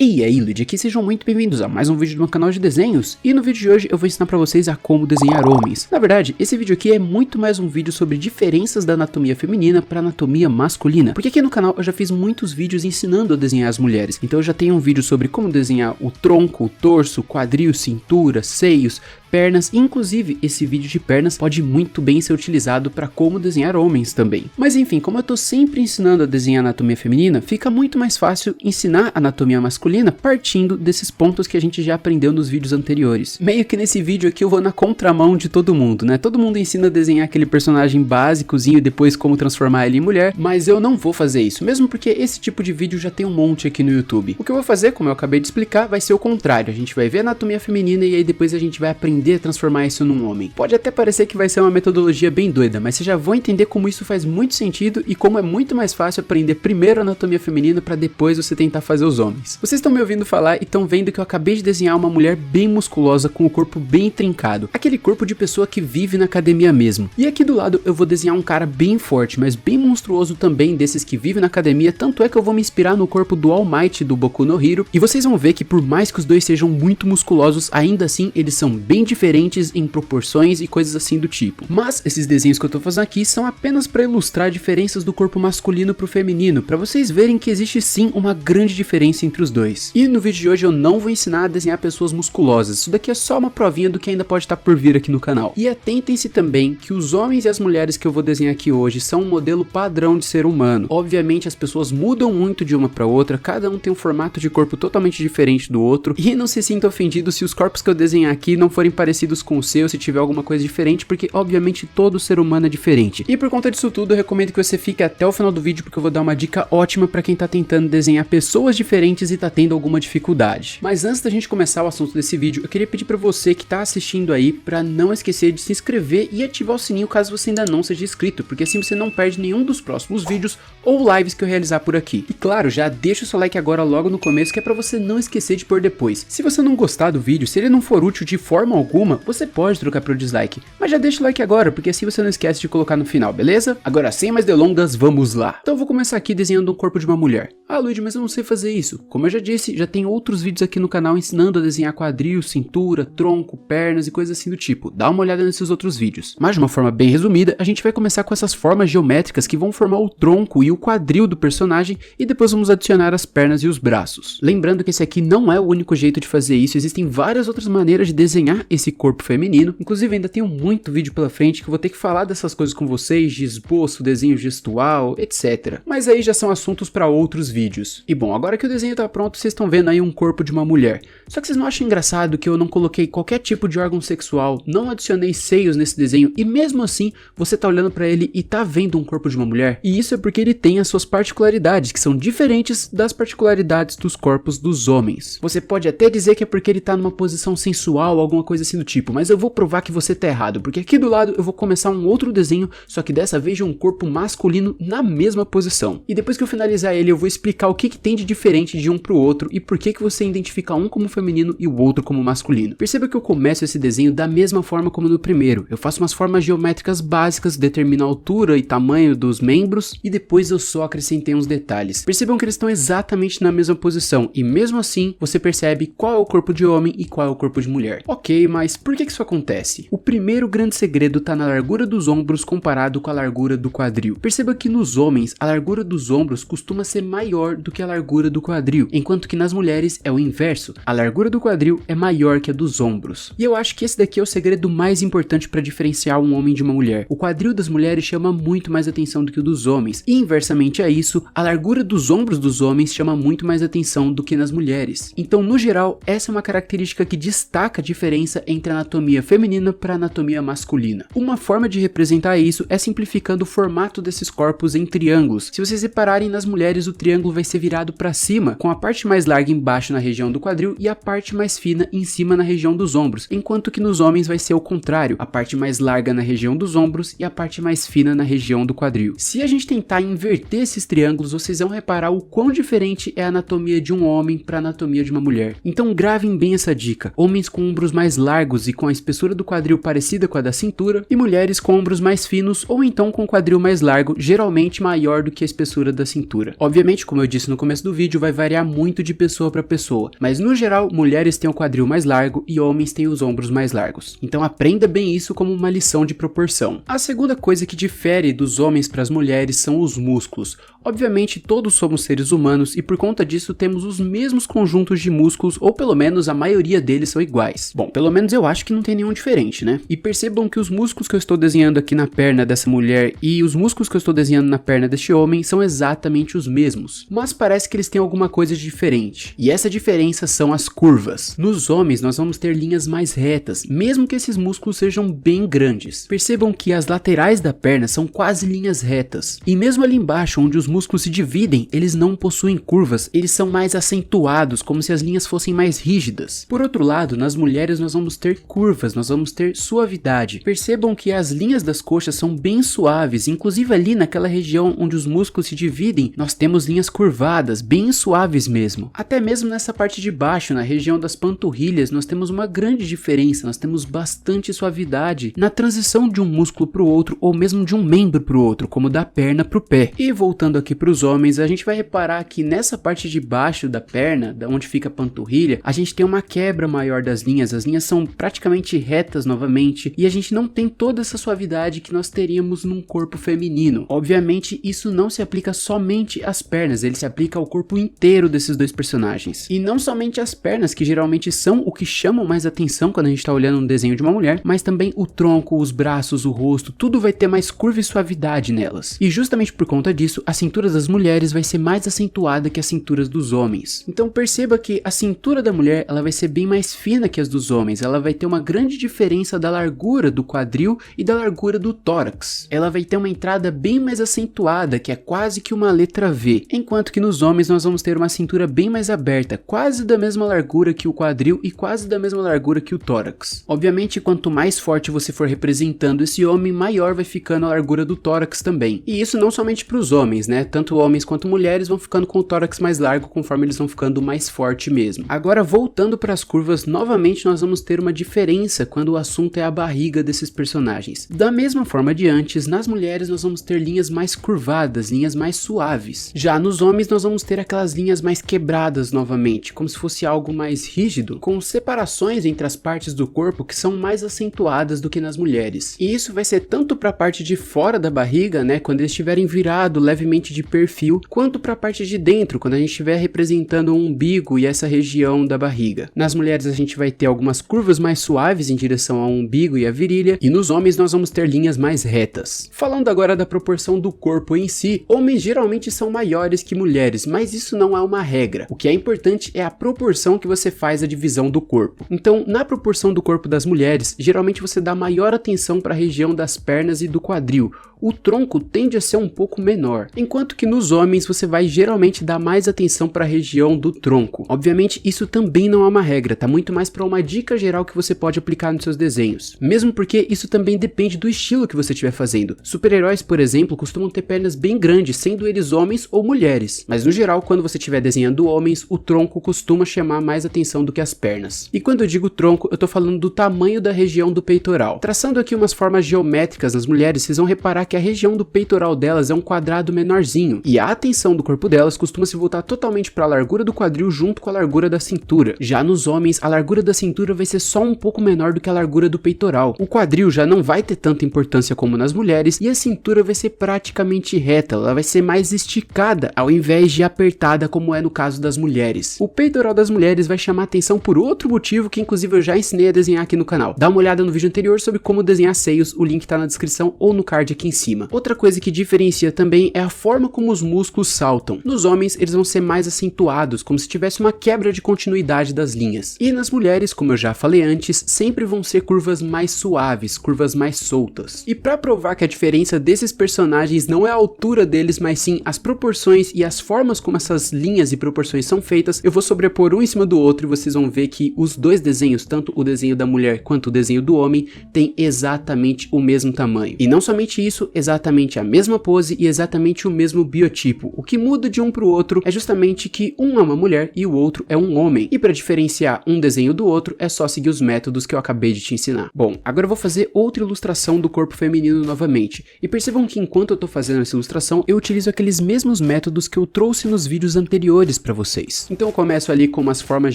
E aí, Luigi, aqui sejam muito bem-vindos a mais um vídeo do meu canal de desenhos. E no vídeo de hoje eu vou ensinar pra vocês a como desenhar homens. Na verdade, esse vídeo aqui é muito mais um vídeo sobre diferenças da anatomia feminina para anatomia masculina. Porque aqui no canal eu já fiz muitos vídeos ensinando a desenhar as mulheres. Então eu já tenho um vídeo sobre como desenhar o tronco, o torso, quadril, cintura, seios, pernas, e inclusive esse vídeo de pernas pode muito bem ser utilizado para como desenhar homens também. Mas enfim, como eu tô sempre ensinando a desenhar anatomia feminina, fica muito mais fácil ensinar anatomia masculina partindo desses pontos que a gente já aprendeu nos vídeos anteriores. Meio que nesse vídeo aqui eu vou na contramão de todo mundo, né? Todo mundo ensina a desenhar aquele personagem básicozinho e depois como transformar ele em mulher, mas eu não vou fazer isso, mesmo porque esse tipo de vídeo já tem um monte aqui no YouTube. O que eu vou fazer, como eu acabei de explicar, vai ser o contrário. A gente vai ver anatomia feminina e aí depois a gente vai aprender a transformar isso num homem. Pode até parecer que vai ser uma metodologia bem doida, mas vocês já vão entender como isso faz muito sentido e como é muito mais fácil aprender primeiro a anatomia feminina para depois você tentar fazer os homens. Vocês estão me ouvindo falar e estão vendo que eu acabei de desenhar uma mulher bem musculosa com o corpo bem trincado, aquele corpo de pessoa que vive na academia mesmo. E aqui do lado eu vou desenhar um cara bem forte, mas bem monstruoso também, desses que vivem na academia, tanto é que eu vou me inspirar no corpo do All Might do Boku no Hero, e vocês vão ver que por mais que os dois sejam muito musculosos, ainda assim eles são bem diferentes em proporções e coisas assim do tipo. Mas esses desenhos que eu tô fazendo aqui são apenas para ilustrar diferenças do corpo masculino pro feminino, para vocês verem que existe sim uma grande diferença entre os dois. E no vídeo de hoje eu não vou ensinar a desenhar pessoas musculosas, isso daqui é só uma provinha do que ainda pode estar por vir aqui no canal. E atentem-se também que os homens e as mulheres que eu vou desenhar aqui hoje são um modelo padrão de ser humano. Obviamente as pessoas mudam muito de uma para outra, cada um tem um formato de corpo totalmente diferente do outro, e não se sinta ofendido se os corpos que eu desenhar aqui não forem parecidos com o seu, se tiver alguma coisa diferente, porque obviamente todo ser humano é diferente. E por conta disso tudo eu recomendo que você fique até o final do vídeo, porque eu vou dar uma dica ótima para quem tá tentando desenhar pessoas diferentes e tá tendo alguma dificuldade. Mas antes da gente começar o assunto desse vídeo, eu queria pedir para você que tá assistindo aí para não esquecer de se inscrever e ativar o sininho caso você ainda não seja inscrito, porque assim você não perde nenhum dos próximos vídeos ou lives que eu realizar por aqui. E claro, já deixa o seu like agora logo no começo, que é para você não esquecer de pôr depois. Se você não gostar do vídeo, se ele não for útil de forma alguma, você pode trocar pro dislike, mas já deixa o like agora, porque assim você não esquece de colocar no final, beleza? Agora sem mais delongas, vamos lá. Então eu vou começar aqui desenhando um corpo de uma mulher. Ah, Luigi, mas eu não sei fazer isso. Como eu já disse, já tem outros vídeos aqui no canal ensinando a desenhar quadril, cintura, tronco, pernas e coisas assim do tipo. Dá uma olhada nesses outros vídeos. Mas de uma forma bem resumida, a gente vai começar com essas formas geométricas que vão formar o tronco e o quadril do personagem, e depois vamos adicionar as pernas e os braços. Lembrando que esse aqui não é o único jeito de fazer isso, existem várias outras maneiras de desenhar esse corpo feminino. Inclusive ainda tenho muito vídeo pela frente que eu vou ter que falar dessas coisas com vocês, de esboço, desenho gestual, etc. Mas aí já são assuntos para outros vídeos. E bom, agora que o desenho tá pronto, vocês estão vendo aí um corpo de uma mulher. Só que vocês não acham engraçado que eu não coloquei qualquer tipo de órgão sexual, não adicionei seios nesse desenho, e mesmo assim você tá olhando para ele e tá vendo um corpo de uma mulher? E isso é porque ele tem as suas particularidades, que são diferentes das particularidades dos corpos dos homens. Você pode até dizer que é porque ele tá numa posição sensual, alguma coisa assim do tipo, mas eu vou provar que você tá errado, porque aqui do lado eu vou começar um outro desenho, só que dessa vez de um corpo masculino na mesma posição. E depois que eu finalizar ele, eu vou explicar o que tem de diferente de um pro outro e por que você identifica um como feminino e o outro como masculino. Perceba que eu começo esse desenho da mesma forma como no primeiro. Eu faço umas formas geométricas básicas, determino a altura e tamanho dos membros e depois eu só acrescentei uns detalhes. Percebam que eles estão exatamente na mesma posição e mesmo assim você percebe qual é o corpo de homem e qual é o corpo de mulher. Ok, mas por que isso acontece? O primeiro grande segredo tá na largura dos ombros comparado com a largura do quadril. Perceba que nos homens a largura dos ombros costuma ser maior do que a largura do quadril, enquanto que nas mulheres é o inverso. A largura do quadril é maior que a dos ombros. E eu acho que esse daqui é o segredo mais importante para diferenciar um homem de uma mulher. O quadril das mulheres chama muito mais atenção do que o dos homens, e inversamente a isso, a largura dos ombros dos homens chama muito mais atenção do que nas mulheres. Então, no geral, essa é uma característica que destaca a diferença entre a anatomia feminina para a anatomia masculina. Uma forma de representar isso é simplificando o formato desses corpos em triângulos. Se vocês repararem, nas mulheres o triângulo vai ser virado para cima, com a parte mais larga embaixo na região do quadril e a parte mais fina em cima na região dos ombros, enquanto que nos homens vai ser o contrário, a parte mais larga na região dos ombros e a parte mais fina na região do quadril. Se a gente tentar inverter esses triângulos, vocês vão reparar o quão diferente é a anatomia de um homem para a anatomia de uma mulher. Então gravem bem essa dica: homens com ombros mais largos e com a espessura do quadril parecida com a da cintura, e mulheres com ombros mais finos ou então com quadril mais largo, geralmente maior do que a espessura da cintura. Obviamente, como eu disse no começo do vídeo, vai variar muito muito de pessoa para pessoa, mas no geral, mulheres têm o quadril mais largo e homens têm os ombros mais largos. Então aprenda bem isso como uma lição de proporção. A segunda coisa que difere dos homens para as mulheres são os músculos. Obviamente todos somos seres humanos e por conta disso temos os mesmos conjuntos de músculos, ou pelo menos a maioria deles são iguais. Bom, pelo menos eu acho que não tem nenhum diferente, né? E percebam que os músculos que eu estou desenhando aqui na perna dessa mulher e os músculos que eu estou desenhando na perna deste homem são exatamente os mesmos, mas parece que eles têm alguma coisa diferente. E essa diferença são as curvas. Nos homens nós vamos ter linhas mais retas, mesmo que esses músculos sejam bem grandes. Percebam que as laterais da perna são quase linhas retas, e mesmo ali embaixo onde os músculos se dividem, eles não possuem curvas, eles são mais acentuados, como se as linhas fossem mais rígidas. Por outro lado, nas mulheres nós vamos ter curvas, nós vamos ter suavidade. Percebam que as linhas das coxas são bem suaves, inclusive ali naquela região onde os músculos se dividem, nós temos linhas curvadas, bem suaves mesmo. Até mesmo nessa parte de baixo, na região das panturrilhas, nós temos uma grande diferença, nós temos bastante suavidade na transição de um músculo para o outro, ou mesmo de um membro para o outro, como da perna para o pé. E voltando aqui para os homens, a gente vai reparar que nessa parte de baixo da perna, da onde fica a panturrilha, a gente tem uma quebra maior das linhas, as linhas são praticamente retas novamente, e a gente não tem toda essa suavidade que nós teríamos num corpo feminino. Obviamente isso não se aplica somente às pernas, ele se aplica ao corpo inteiro desses dois personagens. E não somente as pernas, que geralmente são o que chamam mais atenção quando a gente está olhando um desenho de uma mulher, mas também o tronco, os braços, o rosto, tudo vai ter mais curva e suavidade nelas. E justamente por conta disso, a cintura das mulheres vai ser mais acentuada que as cinturas dos homens. Então perceba que a cintura da mulher ela vai ser bem mais fina que as dos homens, ela vai ter uma grande diferença da largura do quadril e da largura do tórax. Ela vai ter uma entrada bem mais acentuada, que é quase que uma letra V, enquanto que nos homens nós vamos ter uma cintura bem mais aberta, quase da mesma largura que o quadril e quase da mesma largura que o tórax. Obviamente, quanto mais forte você for representando esse homem, maior vai ficando a largura do tórax também. E isso não somente para os homens, né? Tanto homens quanto mulheres vão ficando com o tórax mais largo conforme eles vão ficando mais forte mesmo. Agora, voltando para as curvas, novamente nós vamos ter uma diferença quando o assunto é a barriga desses personagens. Da mesma forma de antes, nas mulheres nós vamos ter linhas mais curvadas, linhas mais suaves. Já nos homens nós vamos ter aquelas linhas mais quebradas novamente, como se fosse algo mais rígido, com separações entre as partes do corpo que são mais acentuadas do que nas mulheres. E isso vai ser tanto para a parte de fora da barriga, né, quando eles estiverem virados levemente de perfil, quanto para a parte de dentro, quando a gente estiver representando o umbigo e essa região da barriga. Nas mulheres a gente vai ter algumas curvas mais suaves em direção ao umbigo e à virilha, e nos homens nós vamos ter linhas mais retas. Falando agora da proporção do corpo em si, homens geralmente são maiores que mulheres, mas isso não é uma regra. O que é importante é a proporção que você faz a divisão do corpo. Então, na proporção do corpo das mulheres, geralmente você dá maior atenção para a região das pernas e do quadril. O tronco tende a ser um pouco menor, enquanto que nos homens você vai geralmente dar mais atenção para a região do tronco. Obviamente isso também não é uma regra, tá muito mais para uma dica geral que você pode aplicar nos seus desenhos, mesmo porque isso também depende do estilo que você estiver fazendo. Super-heróis, por exemplo, costumam ter pernas bem grandes, sendo eles homens ou mulheres, mas no geral quando você estiver desenhando homens, o tronco costuma chamar mais atenção do que as pernas. E quando eu digo tronco, eu tô falando do tamanho da região do peitoral. Traçando aqui umas formas geométricas nas mulheres, vocês vão reparar que a região do peitoral delas é um quadrado menorzinho, e a atenção do corpo delas costuma se voltar totalmente para a largura do quadril junto com a largura da cintura. Já nos homens, a largura da cintura vai ser só um pouco menor do que a largura do peitoral. O quadril já não vai ter tanta importância como nas mulheres, e a cintura vai ser praticamente reta, ela vai ser mais esticada ao invés de apertada como é no caso das mulheres. O peitoral das mulheres vai chamar atenção por outro motivo que inclusive eu já ensinei a desenhar aqui no canal. Dá uma olhada no vídeo anterior sobre como desenhar seios, o link tá na descrição ou no card aqui em cima. Outra coisa que diferencia também é a forma como os músculos saltam. Nos homens, eles vão ser mais acentuados, como se tivesse uma quebra de continuidade das linhas. E nas mulheres, como eu já falei antes, sempre vão ser curvas mais suaves, curvas mais soltas. E para provar que a diferença desses personagens não é a altura deles, mas sim as proporções e as formas como essas linhas e proporções são feitas, eu vou sobrepor um em cima do outro e vocês vão ver que os dois desenhos, tanto o desenho da mulher quanto o desenho do homem, tem exatamente o mesmo tamanho. E não somente isso, exatamente a mesma pose e exatamente o mesmo biotipo. O que muda de um para o outro é justamente que um é uma mulher e o outro é um homem. E para diferenciar um desenho do outro é só seguir os métodos que eu acabei de te ensinar. Bom, agora eu vou fazer outra ilustração do corpo feminino novamente. E percebam que enquanto eu tô fazendo essa ilustração, eu utilizo aqueles mesmos métodos que eu trouxe nos vídeos anteriores para vocês. Então eu começo ali com umas formas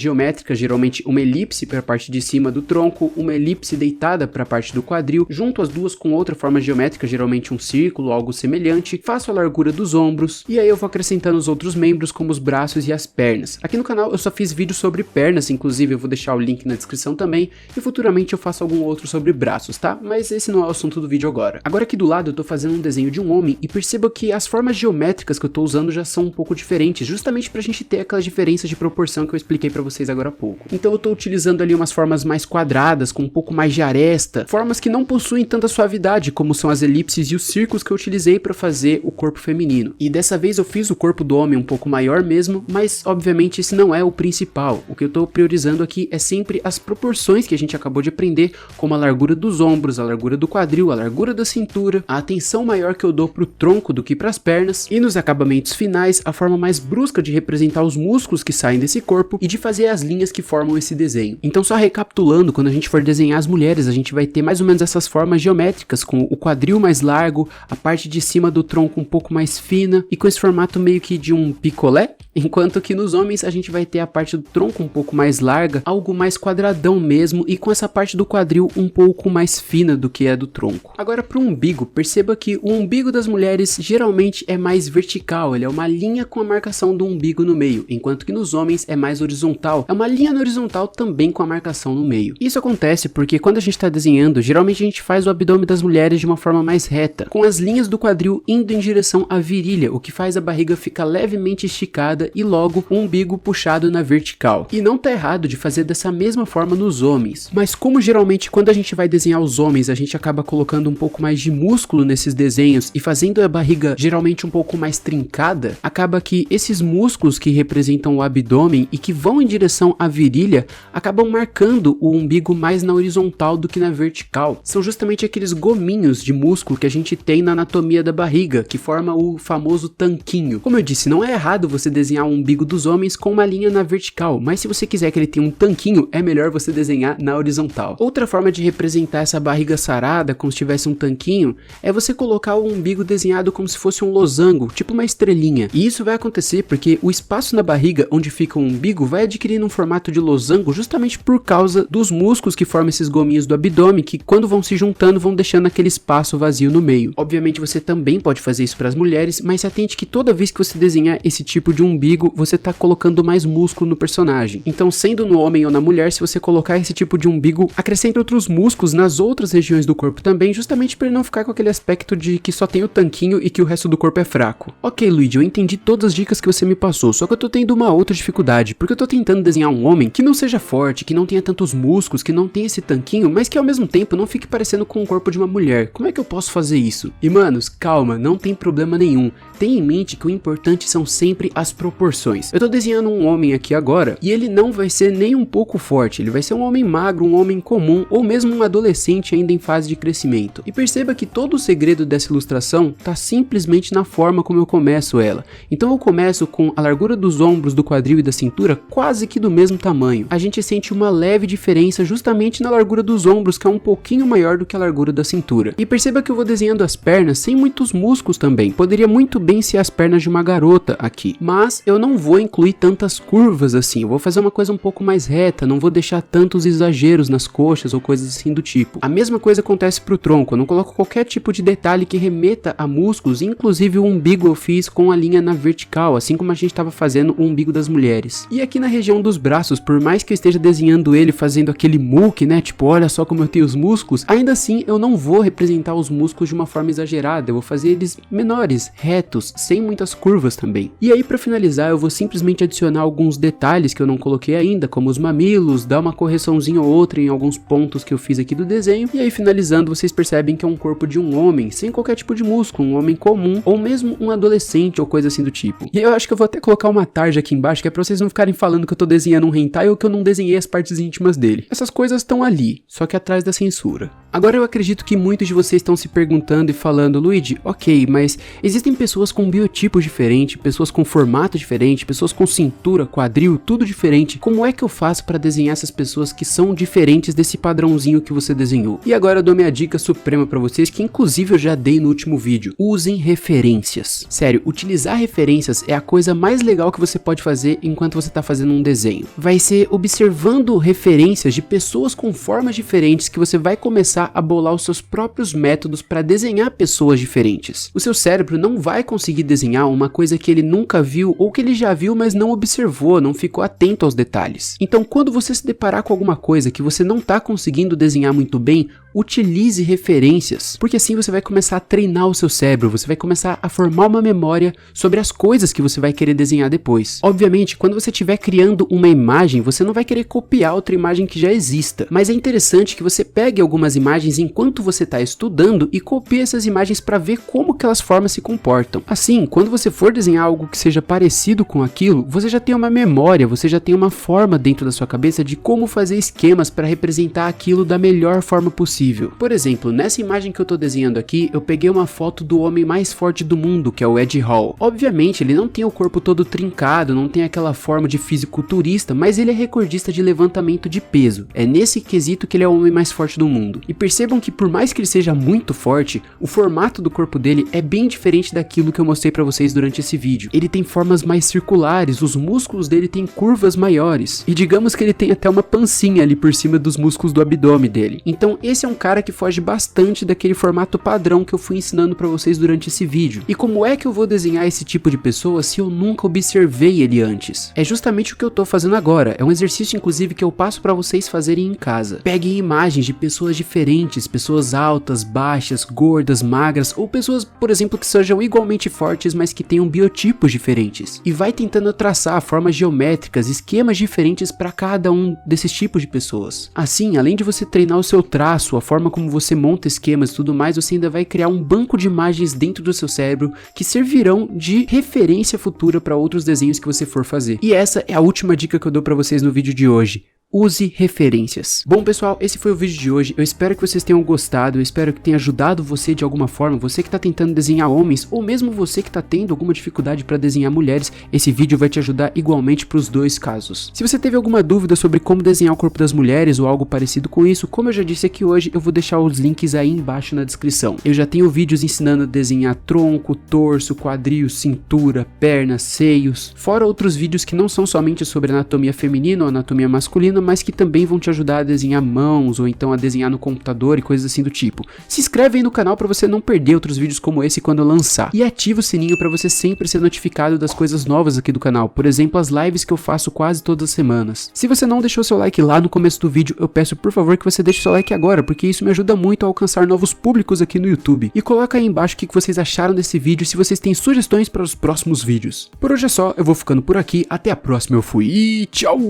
geométricas, geralmente uma elipse para a parte de cima do tronco, uma elipse deitada para a parte do quadril, junto as duas com outra forma geométrica, geralmente um círculo, algo semelhante, faço a largura dos ombros, e aí eu vou acrescentando os outros membros como os braços e as pernas. Aqui no canal eu só fiz vídeos sobre pernas, inclusive eu vou deixar o link na descrição também, e futuramente eu faço algum outro sobre braços, tá? Mas esse não é o assunto do vídeo agora. Agora aqui do lado eu tô fazendo um desenho de um homem, e perceba que as formas geométricas que eu tô usando já são um pouco diferentes, justamente pra gente ter aquelas diferenças de proporção que eu expliquei pra vocês agora há pouco. Então eu tô utilizando ali umas formas mais quadradas, com um pouco mais de aresta, formas que não possuem tanta suavidade, como são as elipses e os círculos que eu utilizei pra fazer o corpo feminino. E dessa vez eu fiz o corpo do homem um pouco maior mesmo, mas obviamente esse não é o principal. O que eu tô priorizando aqui é sempre as proporções que a gente acabou de aprender, como a largura dos ombros, a largura do quadril, a largura da cintura, a atenção maior que eu dou pro tronco do que pras pernas, e nos acabamentos finais, a forma mais brusca de representar os músculos que saem desse corpo e de fazer as linhas que formam esse desenho. Então só recapitulando, quando a gente for desenhar as mulheres, a gente vai ter mais ou menos essas formas geométricas, com o quadril mais largo, a parte de cima do tronco um pouco mais fina, e com esse formato meio que de um picolé, enquanto que nos homens a gente vai ter a parte do tronco um pouco mais larga, algo mais quadradão mesmo, e com essa parte do quadril um pouco mais fina do que é do tronco. Agora pro umbigo, perceba que o umbigo das mulheres geralmente é mais vertical, ele é uma linha com a marcação do umbigo no meio, enquanto que nos homens é mais horizontal, é uma linha na horizontal também com a marcação no meio. Isso acontece porque quando a gente está desenhando, geralmente a gente faz o abdômen das mulheres de uma forma mais reta, com as linhas do quadril indo em direção à virilha, o que faz a barriga ficar levemente esticada e logo o umbigo puxado na vertical. E não tá errado de fazer dessa mesma forma nos homens, mas como geralmente quando a gente vai desenhar os homens, a gente acaba colocando um pouco mais de músculo nesses desenhos e fazendo a barriga geralmente um pouco mais trincada, acaba que esses músculos que representam o abdômen e que vão em direção à virilha, acabam marcando o umbigo mais na horizontal do que na vertical. São justamente aqueles gominhos de músculo que a gente tem na anatomia da barriga, que forma o famoso tanquinho. Como eu disse, não é errado você desenhar o umbigo dos homens com uma linha na vertical, mas se você quiser que ele tenha um tanquinho, é melhor você desenhar na horizontal. Outra forma de representar essa barriga sarada, como se tivesse um tanquinho, é você colocar o umbigo desenhado como se fosse um losango, tipo uma estrelinha. E isso vai acontecer porque o espaço na barriga onde fica o umbigo vai adquirindo um formato de losango justamente por causa dos músculos que formam esses gominhos do abdômen, que quando vão se juntando vão deixando aquele espaço vazio no meio. Obviamente você também pode fazer isso para as mulheres, mas se atente que toda vez que você desenhar esse tipo de umbigo, você tá colocando mais músculo no personagem. Então, sendo no homem ou na mulher, se você colocar esse tipo de umbigo, acrescenta outros músculos nas outras regiões do corpo também, justamente para ele não ficar com aquele aspecto de que só tem o tanquinho e que o resto do corpo é fraco. Ok, Luigi, eu entendi todas as dicas que você me passou, só que eu tô tendo uma outra dificuldade, porque eu tô tentando desenhar um homem que não seja forte, que não tenha tantos músculos, que não tenha esse tanquinho, mas que ao mesmo tempo não fique parecendo com o corpo de uma mulher. Como é que eu posso fazer isso? E manos, calma, não tem problema nenhum. Tenha em mente que o importante são sempre as proporções. Eu tô desenhando um homem aqui agora, e ele não vai ser nem um pouco forte, ele vai ser um homem magro, um homem comum, ou mesmo um adolescente ainda em fase de crescimento. E perceba que todo o segredo dessa ilustração tá simplesmente na forma como eu começo ela. Então eu começo com a largura dos ombros, do quadril e da cintura quase que do mesmo tamanho. A gente sente uma leve diferença justamente na largura dos ombros, que é um pouquinho maior do que a largura da cintura. E perceba que eu vou desenhando as pernas sem muitos músculos também. Poderia muito bem ser as pernas de uma garota aqui, mas eu não vou incluir tantas curvas assim. Eu vou fazer uma coisa um pouco mais reta, não vou deixar tantos exageros nas coxas ou coisas assim do tipo. A mesma coisa acontece pro tronco, eu não coloco qualquer tipo de detalhe que remeta a músculos, inclusive o umbigo eu fiz com a linha na vertical, assim como a gente estava fazendo o umbigo das mulheres. E aqui na região dos braços, por mais que eu esteja desenhando ele fazendo aquele muque, né, tipo, olha só como eu tenho os músculos, ainda assim eu não vou representar os músculos de uma forma exagerada, eu vou fazer eles menores, retos, sem muitas curvas também. E aí pra finalizar eu vou simplesmente adicionar alguns detalhes que eu não coloquei ainda, como os mamilos, dar uma correçãozinha ou outra em alguns pontos que eu fiz aqui do desenho, e aí finalizando vocês percebem que é um corpo de um homem, sem qualquer tipo de músculo, um homem comum, ou mesmo um adolescente ou coisa assim do tipo. E eu acho que eu vou até colocar uma tarja aqui embaixo, que é pra vocês não ficarem falando que eu tô desenhando um hentai ou que eu não desenhei as partes íntimas dele. Essas coisas estão ali, só que atrás da censura. Agora eu acredito que muitos de vocês estão se perguntando perguntando e falando, Luigi, ok, mas existem pessoas com biotipos diferentes, pessoas com formato diferente, pessoas com cintura, quadril, tudo diferente. Como é que eu faço para desenhar essas pessoas que são diferentes desse padrãozinho que você desenhou? E agora eu dou minha dica suprema para vocês, que inclusive eu já dei no último vídeo. Usem referências. Sério, utilizar referências é a coisa mais legal que você pode fazer enquanto você está fazendo um desenho. Vai ser observando referências de pessoas com formas diferentes que você vai começar a bolar os seus próprios métodos para desenhar pessoas diferentes. O seu cérebro não vai conseguir desenhar uma coisa que ele nunca viu ou que ele já viu, mas não observou, não ficou atento aos detalhes. Então, quando você se deparar com alguma coisa que você não está conseguindo desenhar muito bem, utilize referências, porque assim você vai começar a treinar o seu cérebro, você vai começar a formar uma memória sobre as coisas que você vai querer desenhar depois. Obviamente, quando você estiver criando uma imagem, você não vai querer copiar outra imagem que já exista, mas é interessante que você pegue algumas imagens enquanto você está estudando e copie essas imagens para ver como aquelas formas se comportam. Assim, quando você for desenhar algo que seja parecido com aquilo, você já tem uma memória, você já tem uma forma dentro da sua cabeça de como fazer esquemas para representar aquilo da melhor forma possível. Por exemplo, nessa imagem que eu tô desenhando aqui, eu peguei uma foto do homem mais forte do mundo, que é o Ed Hall. Obviamente, ele não tem o corpo todo trincado, não tem aquela forma de fisiculturista, mas ele é recordista de levantamento de peso. É nesse quesito que ele é o homem mais forte do mundo. E percebam que por mais que ele seja muito forte, o formato do corpo dele é bem diferente daquilo que eu mostrei pra vocês durante esse vídeo. Ele tem formas mais circulares, os músculos dele têm curvas maiores. E digamos que ele tem até uma pancinha ali por cima dos músculos do abdômen dele. Então esse é um cara que foge bastante daquele formato padrão que eu fui ensinando pra vocês durante esse vídeo. E como é que eu vou desenhar esse tipo de pessoa se eu nunca observei ele antes? É justamente o que eu tô fazendo agora. É um exercício inclusive que eu passo pra vocês fazerem em casa. Peguem imagens de pessoas diferentes, pessoas altas, baixas, gordas, magras, ou pessoas, por exemplo, que sejam igualmente fortes, mas que tenham biotipos diferentes. E vai tentando traçar formas geométricas, esquemas diferentes para cada um desses tipos de pessoas. Assim, além de você treinar o seu traço, a forma como você monta esquemas e tudo mais, você ainda vai criar um banco de imagens dentro do seu cérebro que servirão de referência futura para outros desenhos que você for fazer. E essa é a última dica que eu dou para vocês no vídeo de hoje. Use referências. Bom pessoal, esse foi o vídeo de hoje, eu espero que vocês tenham gostado, eu espero que tenha ajudado você de alguma forma, você que está tentando desenhar homens, ou mesmo você que está tendo alguma dificuldade para desenhar mulheres, esse vídeo vai te ajudar igualmente para os dois casos. Se você teve alguma dúvida sobre como desenhar o corpo das mulheres ou algo parecido com isso, como eu já disse aqui hoje, eu vou deixar os links aí embaixo na descrição. Eu já tenho vídeos ensinando a desenhar tronco, torso, quadril, cintura, pernas, seios, fora outros vídeos que não são somente sobre anatomia feminina ou anatomia masculina, mas que também vão te ajudar a desenhar mãos ou então a desenhar no computador e coisas assim do tipo. Se inscreve aí no canal para você não perder outros vídeos como esse quando eu lançar. E ativa o sininho para você sempre ser notificado das coisas novas aqui do canal. Por exemplo, as lives que eu faço quase todas as semanas. Se você não deixou seu like lá no começo do vídeo, eu peço por favor que você deixe seu like agora, porque isso me ajuda muito a alcançar novos públicos aqui no YouTube. E coloca aí embaixo o que vocês acharam desse vídeo e se vocês têm sugestões para os próximos vídeos. Por hoje é só, eu vou ficando por aqui. Até a próxima, eu fui e tchau!